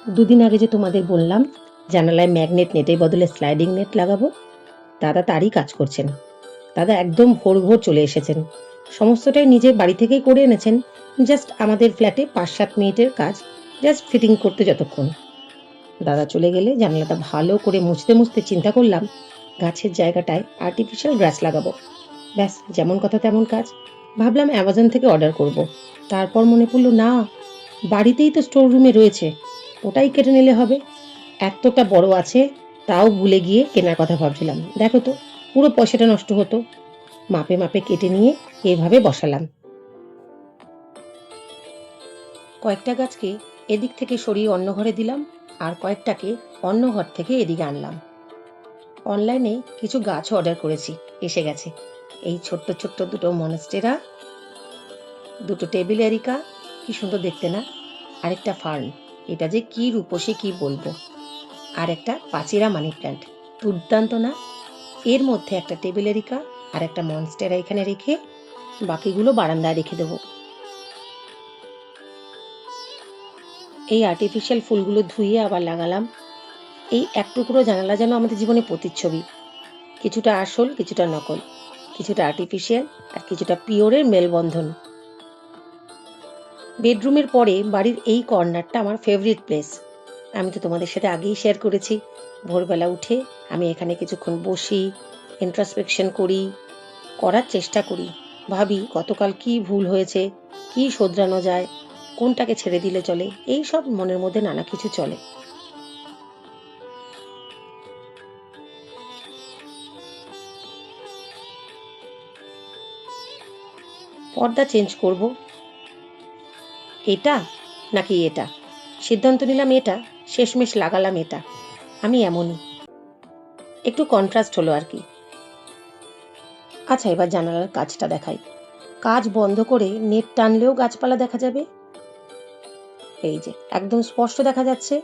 দুদিন আগে যে তোমাদের বললাম জানালায় ম্যাগনেট নেটের বদলে স্লাইডিং নেট লাগাবো, দাদা তারই কাজ করছেন। দাদা একদম ভোর ভোর চলে এসেছেন, সমস্তটাই নিজের বাড়ি থেকেই করে এনেছেন। জাস্ট আমাদের ফ্ল্যাটে 5-7 মিনিটের কাজ, জাস্ট ফিটিং করতে যতক্ষণ। দাদা চলে গেলে জানালাটা ভালো করে মুছতে মুছতে চিন্তা করলাম গাছের জায়গাটায় আর্টিফিশিয়াল গ্রাস লাগাবো। ব্যাস, যেমন কথা তেমন কাজ। ভাবলাম অ্যামাজন থেকে অর্ডার করব। তারপর মনে পড়ল না, বাড়িতেই তো স্টোর রুমে রয়েছে, ওটাই কেটে নিলে হবে। এতটা বড় আছে, তাও ভুলে গিয়ে কেনার কথা ভাবছিলাম। দেখো তো, পুরো পয়সাটা নষ্ট হতো। মাপে মাপে কেটে নিয়ে এভাবে বসালাম। কয়েকটা গাছকে এদিক থেকে সরিয়ে অন্য ঘরে দিলাম, আর কয়েকটাকে অন্য ঘর থেকে এদিকে আনলাম। অনলাইনে কিছু গাছও অর্ডার করেছি, এসে গেছে। এই ছোট্ট ছোট্ট দুটো মনস্টেরা, দুটো টেবিল এরিকা, কি সুন্দর দেখতে না? আরেকটা ফার্ন, এটা যে কি রূপসী কি বলবো। আর একটা পাচিরা মানি প্ল্যান্ট, দুর্দান্ত না? এর মধ্যে একটা টেবিল এরিকা আর একটা মনস্টেরা এখানে রেখে বাকিগুলো বারান্দায় রেখে দেবো। এই আর্টিফিশিয়াল ফুলগুলো ধুয়ে আবার লাগালাম। এই এক টুকরো জানালা যেন আমাদের জীবনে প্রতিচ্ছবি, কিছুটা আসল কিছুটা নকল, কিছুটা আর্টিফিশিয়াল আর কিছুটা পিওরের মেলবন্ধন। বেডরুমের পরে বাড়ির এই কর্নারটা আমার ফেভারিট প্লেস। আমি তো তোমাদের সাথে আগেই শেয়ার করেছি, ভোরবেলা উঠে আমি এখানে কিছুক্ষণ বসি, ইন্ট্রোস্পেকশন করার চেষ্টা করি। ভাবি গতকাল কি ভুল হয়েছে, কি শোধরানো যায়, কোনটাকে ছেড়ে দিলে চলে, এই সব মনের মধ্যে নানা কিছু চলে। পর্দা চেঞ্জ করব, এটা নাকি এটা, সিদ্ধান্ত নিলাম এটা, শেষমেশ লাগালাম এটা। আমি এমনই, একটু কন্ট্রাস্ট হলো আর কি। আচ্ছা, এবার জানালার কাজটা দেখাই। কাজ বন্ধ করে নেট টানলেও গাছপালা দেখা যাবে। এই যে একদম স্পষ্ট দেখা যাচ্ছে।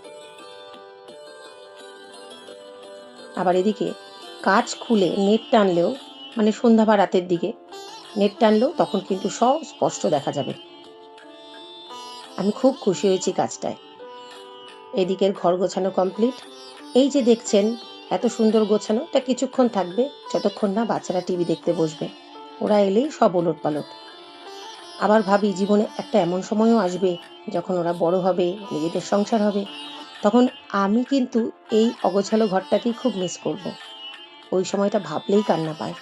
আবার এদিকে কাজ খুলে নেট টানলেও, মানে সন্ধ্যা বা রাতের দিকে নেট টানলেও তখন কিন্তু সব স্পষ্ট দেখা যাবে। আমি খুব খুশি হয়েছি কাজটায়। এদিকের ঘর গোছানো কমপ্লিট। এই যে দেখছেন এত সুন্দর গোছানো, তা কিছুক্ষণ থাকবে, যতক্ষণ না বাচ্চারা টিভি দেখতে বসবে। ওরা এলেই সব ওলট পালট। আবার ভাবি জীবনে একটা এমন সময়ও আসবে যখন ওরা বড় হবে, নিজেদের সংসার হবে, তখন আমি কিন্তু এই অগোছালো ঘরটাকেই খুব মিস করব। ওই সময়টা ভাবলেই কান্না পায়।